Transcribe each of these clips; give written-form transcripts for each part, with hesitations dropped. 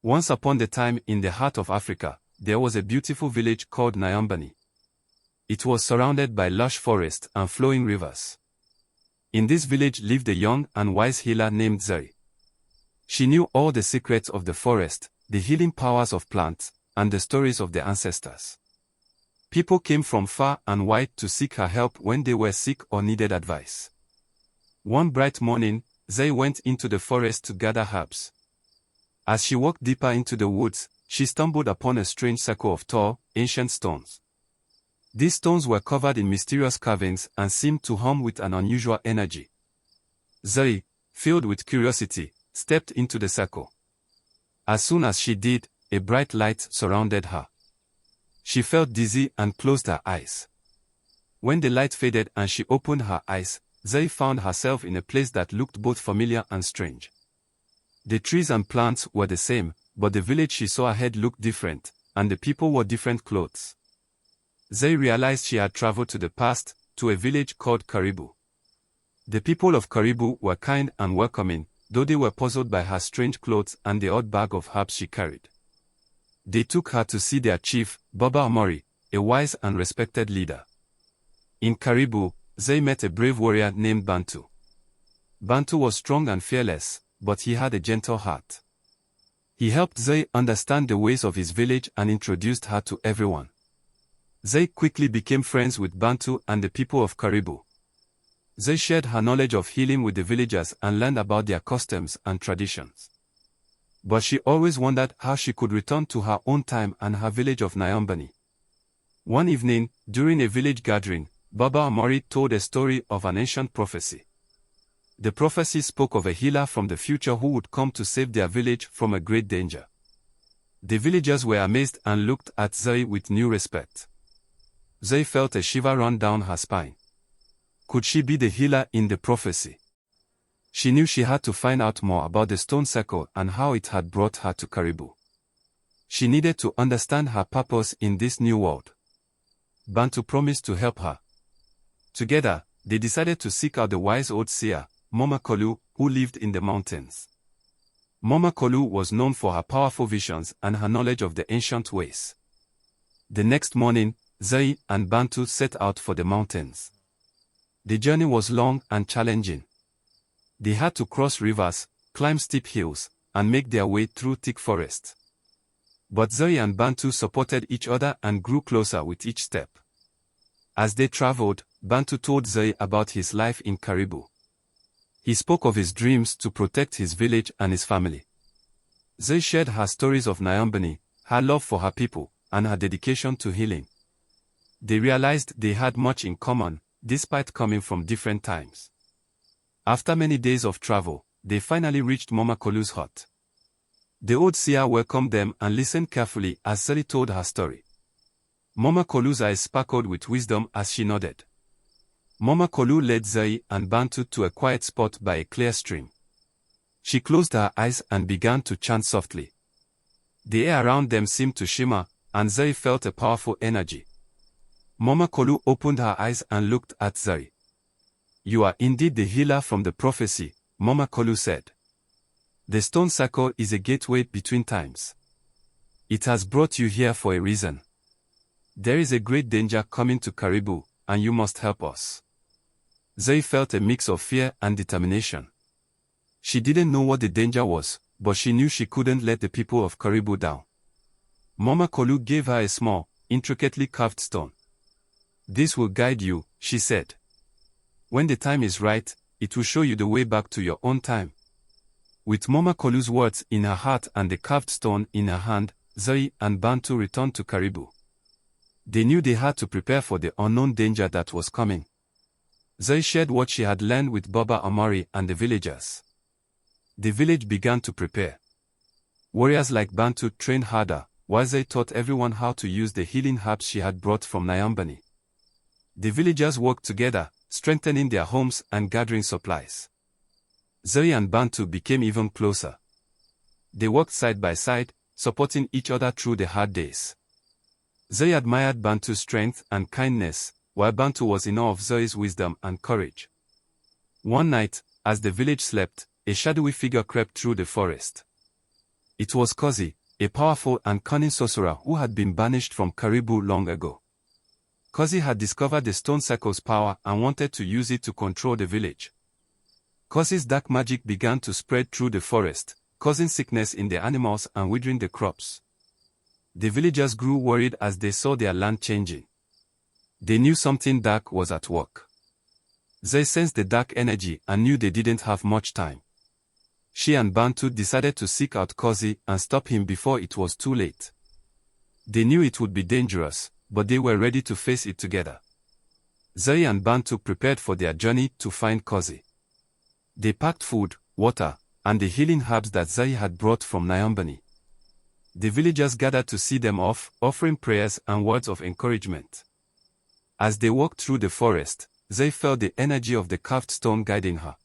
Once upon a time in the heart of Africa, there was a beautiful village called Nyumbani. It was surrounded by lush forests and flowing rivers. In this village lived a young and wise healer named Zuri. She knew all the secrets of the forest, the healing powers of plants, and the stories of the ancestors. People came from far and wide to seek her help when they were sick or needed advice. One bright morning, Zuri went into the forest to gather herbs. As she walked deeper into the woods, she stumbled upon a strange circle of tall, ancient stones. These stones were covered in mysterious carvings and seemed to hum with an unusual energy. Zuri, filled with curiosity, stepped into the circle. As soon as she did, a bright light surrounded her. She felt dizzy and closed her eyes. When the light faded and she opened her eyes, Zuri found herself in a place that looked both familiar and strange. The trees and plants were the same, but the village she saw ahead looked different, and the people wore different clothes. Zuri realized she had traveled to the past, to a village called Karibu. The people of Karibu were kind and welcoming, though they were puzzled by her strange clothes and the odd bag of herbs she carried. They took her to see their chief, Baba Amari, a wise and respected leader. In Karibu, Zuri met a brave warrior named Bantu. Bantu was strong and fearless, but he had a gentle heart. He helped Zuri understand the ways of his village and introduced her to everyone. Zuri quickly became friends with Bantu and the people of Karibu. Zuri shared her knowledge of healing with the villagers and learned about their customs and traditions. But she always wondered how she could return to her own time and her village of Nyumbani. One evening, during a village gathering, Baba Amari told a story of an ancient prophecy. The prophecy spoke of a healer from the future who would come to save their village from a great danger. The villagers were amazed and looked at Zuri with new respect. Zuri felt a shiver run down her spine. Could she be the healer in the prophecy? She knew she had to find out more about the stone circle and how it had brought her to Karibu. She needed to understand her purpose in this new world. Bantu promised to help her. Together, they decided to seek out the wise old seer, Mama Kalu, who lived in the mountains. Mama Kalu was known for her powerful visions and her knowledge of the ancient ways. The next morning, Zuri and Bantu set out for the mountains. The journey was long and challenging. They had to cross rivers, climb steep hills, and make their way through thick forests. But Zuri and Bantu supported each other and grew closer with each step. As they traveled, Bantu told Zuri about his life in Karibu. He spoke of his dreams to protect his village and his family. Zuri shared her stories of Nyumbani, her love for her people, and her dedication to healing. They realized they had much in common, despite coming from different times. After many days of travel, they finally reached Mama Kalu's hut. The old seer welcomed them and listened carefully as Zuri told her story. Mama Kalu's eyes sparkled with wisdom as she nodded. Mama Kalu led Zuri and Bantu to a quiet spot by a clear stream. She closed her eyes and began to chant softly. The air around them seemed to shimmer, and Zuri felt a powerful energy. Mama Kalu opened her eyes and looked at Zuri. "You are indeed the healer from the prophecy," Mama Kalu said. "The stone circle is a gateway between times. It has brought you here for a reason. There is a great danger coming to Karibu, and you must help us." Zuri felt a mix of fear and determination. She didn't know what the danger was, but she knew she couldn't let the people of Karibu down. Mama Kalu gave her a small, intricately carved stone. "This will guide you," she said. "When the time is right, it will show you the way back to your own time." With Mama Kalu's words in her heart and the carved stone in her hand, Zuri and Bantu returned to Karibu. They knew they had to prepare for the unknown danger that was coming. Zuri shared what she had learned with Baba Amari and the villagers. The village began to prepare. Warriors like Bantu trained harder, while Zuri taught everyone how to use the healing herbs she had brought from Nyumbani. The villagers worked together, strengthening their homes and gathering supplies. Zuri and Bantu became even closer. They worked side by side, supporting each other through the hard days. Zuri admired Bantu's strength and kindness, while Bantu was in awe of Zuri's wisdom and courage. One night, as the village slept, a shadowy figure crept through the forest. It was Kosi, a powerful and cunning sorcerer who had been banished from Karibu long ago. Kosi had discovered the stone circle's power and wanted to use it to control the village. Kosi's dark magic began to spread through the forest, causing sickness in the animals and withering the crops. The villagers grew worried as they saw their land changing. They knew something dark was at work. They sensed the dark energy and knew they didn't have much time. She and Bantu decided to seek out Kosi and stop him before it was too late. They knew it would be dangerous, but they were ready to face it together. Zuri and Bantu prepared for their journey to find Kosi. They packed food, water, and the healing herbs that Zuri had brought from Nyumbani. The villagers gathered to see them off, offering prayers and words of encouragement. As they walked through the forest, Zuri felt the energy of the carved stone guiding her.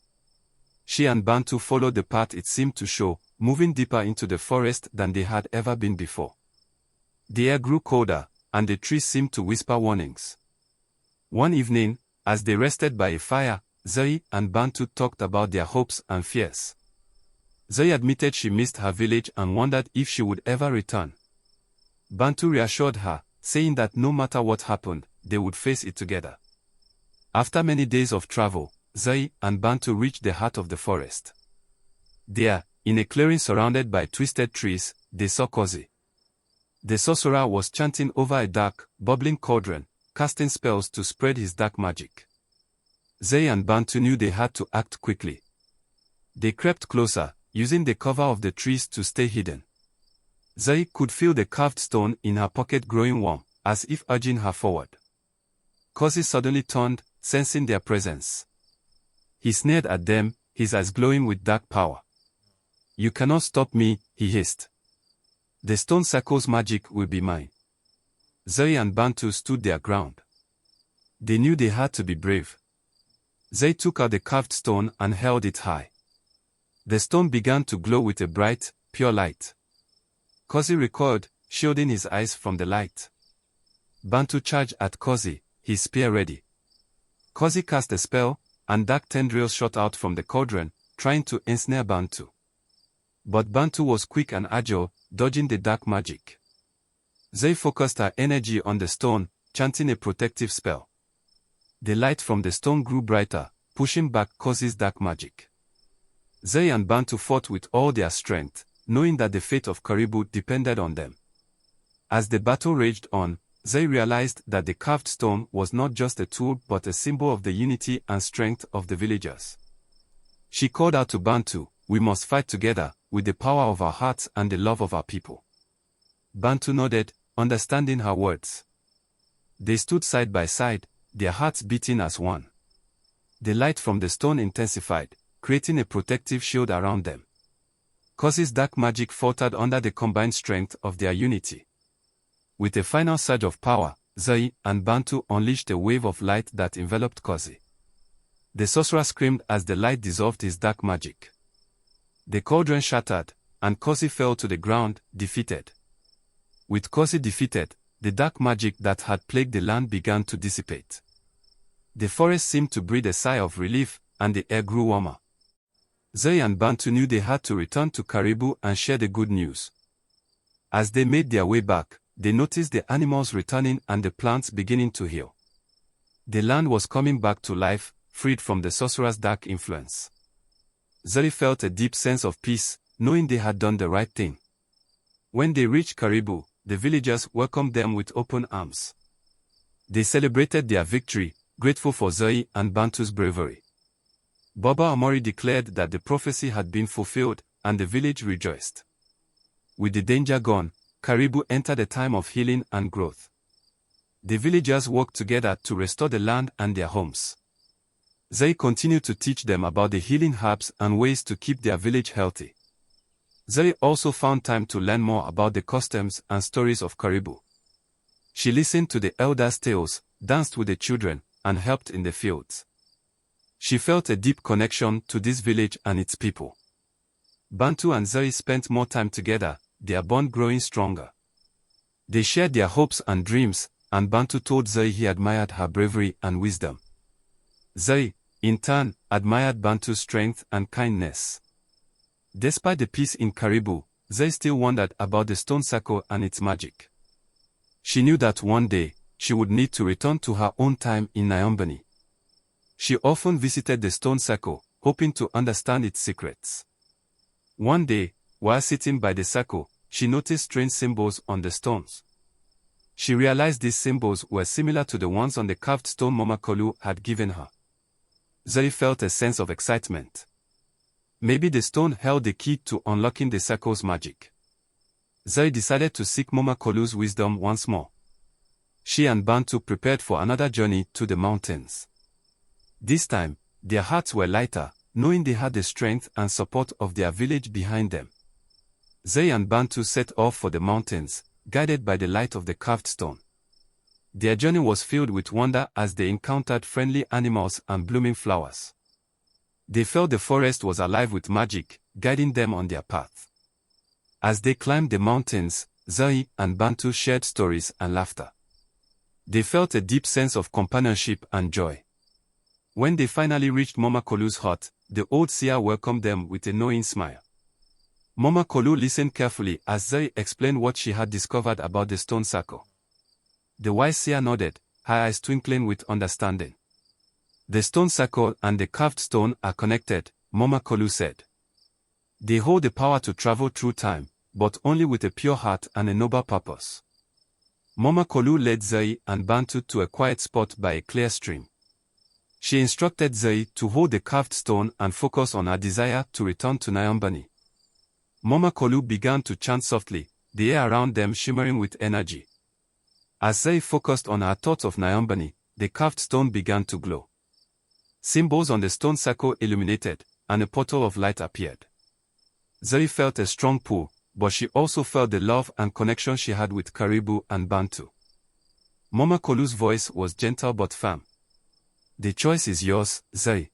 She and Bantu followed the path it seemed to show, moving deeper into the forest than they had ever been before. The air grew colder, and the trees seemed to whisper warnings. One evening, as they rested by a fire, Zuri and Bantu talked about their hopes and fears. Zuri admitted she missed her village and wondered if she would ever return. Bantu reassured her, saying that no matter what happened, they would face it together. After many days of travel, Zuri and Bantu reached the heart of the forest. There, in a clearing surrounded by twisted trees, they saw Kosi. The sorcerer was chanting over a dark, bubbling cauldron, casting spells to spread his dark magic. Zuri and Bantu knew they had to act quickly. They crept closer, using the cover of the trees to stay hidden. Zuri could feel the carved stone in her pocket growing warm, as if urging her forward. Kosi suddenly turned, sensing their presence. He sneered at them, his eyes glowing with dark power. "You cannot stop me," he hissed. "The stone circle's magic will be mine." Zuri and Bantu stood their ground. They knew they had to be brave. Zuri took out the carved stone and held it high. The stone began to glow with a bright, pure light. Kosi recoiled, shielding his eyes from the light. Bantu charged at Kosi, his spear ready. Kosi cast a spell, and dark tendrils shot out from the cauldron, trying to ensnare Bantu. But Bantu was quick and agile, dodging the dark magic. Zuri focused her energy on the stone, chanting a protective spell. The light from the stone grew brighter, pushing back Kosi's dark magic. Zuri and Bantu fought with all their strength, knowing that the fate of Karibu depended on them. As the battle raged on, Zuri realized that the carved stone was not just a tool but a symbol of the unity and strength of the villagers. She called out to Bantu, "We must fight together, with the power of our hearts and the love of our people." Bantu nodded, understanding her words. They stood side by side, their hearts beating as one. The light from the stone intensified, creating a protective shield around them. Kosi's dark magic faltered under the combined strength of their unity. With a final surge of power, Zuri and Bantu unleashed a wave of light that enveloped Kosi. The sorcerer screamed as the light dissolved his dark magic. The cauldron shattered, and Kosi fell to the ground, defeated. With Kosi defeated, the dark magic that had plagued the land began to dissipate. The forest seemed to breathe a sigh of relief, and the air grew warmer. Zuri and Bantu knew they had to return to Karibu and share the good news. As they made their way back, they noticed the animals returning and the plants beginning to heal. The land was coming back to life, freed from the sorcerer's dark influence. Zuri felt a deep sense of peace, knowing they had done the right thing. When they reached Karibu, the villagers welcomed them with open arms. They celebrated their victory, grateful for Zuri and Bantu's bravery. Baba Amari declared that the prophecy had been fulfilled, and the village rejoiced. With the danger gone, Karibu entered a time of healing and growth. The villagers worked together to restore the land and their homes. Zuri continued to teach them about the healing herbs and ways to keep their village healthy. Zuri also found time to learn more about the customs and stories of Karibu. She listened to the elders' tales, danced with the children, and helped in the fields. She felt a deep connection to this village and its people. Bantu and Zuri spent more time together, their bond growing stronger. They shared their hopes and dreams, and Bantu told Zuri he admired her bravery and wisdom. Zuri, in turn, admired Bantu's strength and kindness. Despite the peace in Karibu, Zuri still wondered about the stone circle and its magic. She knew that one day, she would need to return to her own time in Nyumbani. She often visited the stone circle, hoping to understand its secrets. One day, while sitting by the circle, she noticed strange symbols on the stones. She realized these symbols were similar to the ones on the carved stone Mama Kalu had given her. Zuri felt a sense of excitement. Maybe the stone held the key to unlocking the circle's magic. Zuri decided to seek Mama Kalu's wisdom once more. She and Bantu prepared for another journey to the mountains. This time, their hearts were lighter, knowing they had the strength and support of their village behind them. Zuri and Bantu set off for the mountains, guided by the light of the carved stone. Their journey was filled with wonder as they encountered friendly animals and blooming flowers. They felt the forest was alive with magic, guiding them on their path. As they climbed the mountains, Zuri and Bantu shared stories and laughter. They felt a deep sense of companionship and joy. When they finally reached Mama Kalu's hut, the old seer welcomed them with a knowing smile. Mama Kalu listened carefully as Zuri explained what she had discovered about the stone circle. The wise seer nodded, her eyes twinkling with understanding. The stone circle and the carved stone are connected, Mama Kalu said. They hold the power to travel through time, but only with a pure heart and a noble purpose. Mama Kalu led Zuri and Bantu to a quiet spot by a clear stream. She instructed Zuri to hold the carved stone and focus on her desire to return to Nyumbani. Mama Kalu began to chant softly, the air around them shimmering with energy. As Zuri focused on her thoughts of Nyumbani, the carved stone began to glow. Symbols on the stone circle illuminated, and a portal of light appeared. Zuri felt a strong pull, but she also felt the love and connection she had with Karibu and Bantu. Mama Kalu's voice was gentle but firm. The choice is yours, Zuri.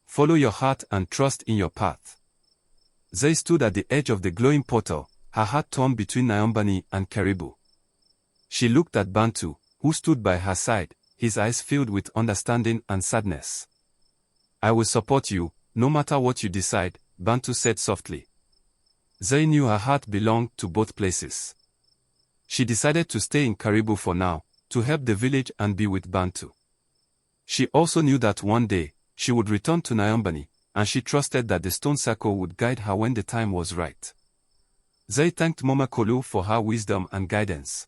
Follow your heart and trust in your path. Zuri stood at the edge of the glowing portal, her heart torn between Nyumbani and Karibu. She looked at Bantu, who stood by her side, his eyes filled with understanding and sadness. I will support you, no matter what you decide, Bantu said softly. Zuri knew her heart belonged to both places. She decided to stay in Karibu for now, to help the village and be with Bantu. She also knew that one day, she would return to Nyumbani, and she trusted that the stone circle would guide her when the time was right. Zuri thanked Mama Kalu for her wisdom and guidance.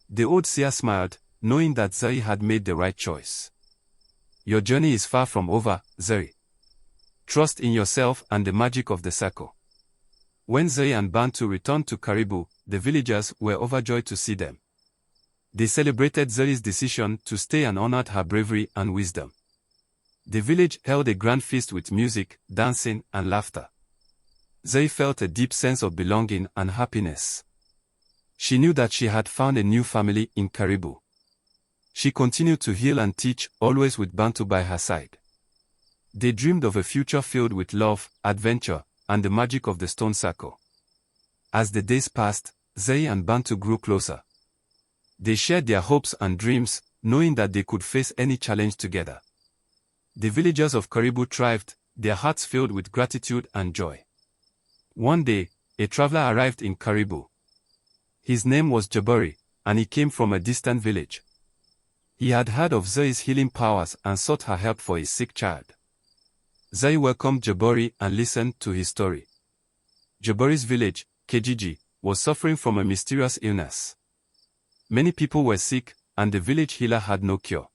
The old seer smiled, knowing that Zuri had made the right choice. Your journey is far from over, Zuri. Trust in yourself and the magic of the circle. When Zuri and Bantu returned to Karibu, the villagers were overjoyed to see them. They celebrated Zuri's decision to stay and honored her bravery and wisdom. The village held a grand feast with music, dancing, and laughter. Zuri felt a deep sense of belonging and happiness. She knew that she had found a new family in Karibu. She continued to heal and teach, always with Bantu by her side. They dreamed of a future filled with love, adventure, and the magic of the stone circle. As the days passed, Zuri and Bantu grew closer. They shared their hopes and dreams, knowing that they could face any challenge together. The villagers of Karibu thrived, their hearts filled with gratitude and joy. One day, a traveler arrived in Karibu. His name was Jabari, and he came from a distant village. He had heard of Zuri's healing powers and sought her help for his sick child. Zuri welcomed Jabari and listened to his story. Jabari's village, Kijiji, was suffering from a mysterious illness. Many people were sick, and the village healer had no cure.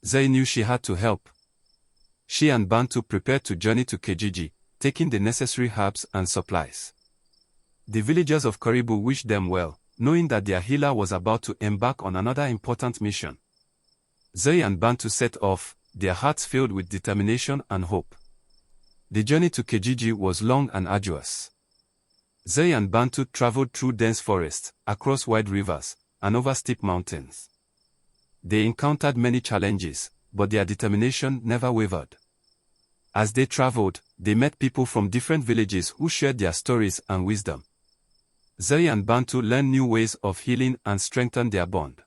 Zuri knew she had to help. She and Bantu prepared to journey to Kijiji, taking the necessary herbs and supplies. The villagers of Karibu wished them well, knowing that their healer was about to embark on another important mission. Zuri and Bantu set off, their hearts filled with determination and hope. The journey to Kijiji was long and arduous. Zuri and Bantu traveled through dense forests, across wide rivers, and over steep mountains. They encountered many challenges, but their determination never wavered. As they traveled, they met people from different villages who shared their stories and wisdom. Zuri and Bantu learned new ways of healing and strengthened their bond.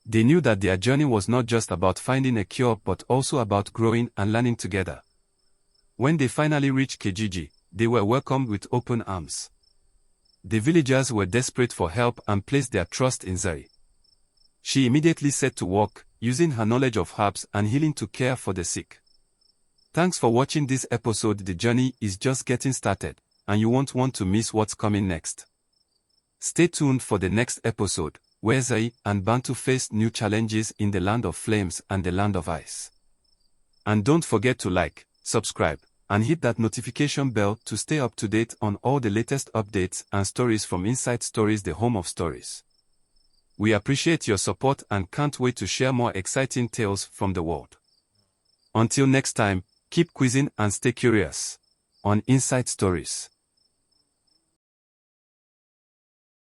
They knew that their journey was not just about finding a cure but also about growing and learning together. When they finally reached Kijiji, they were welcomed with open arms. The villagers were desperate for help and placed their trust in Zuri. She immediately set to work, using her knowledge of herbs and healing to care for the sick. Thanks for watching this episode. The journey is just getting started, and you won't want to miss what's coming next. Stay tuned for the next episode, where Zuri and Bantu face new challenges in the land of flames and the land of ice. And don't forget to like, subscribe, and hit that notification bell to stay up to date on all the latest updates and stories from Inside Stories, the home of stories. We appreciate your support and can't wait to share more exciting tales from the world. Until next time, keep quizzing and stay curious on Inside Stories.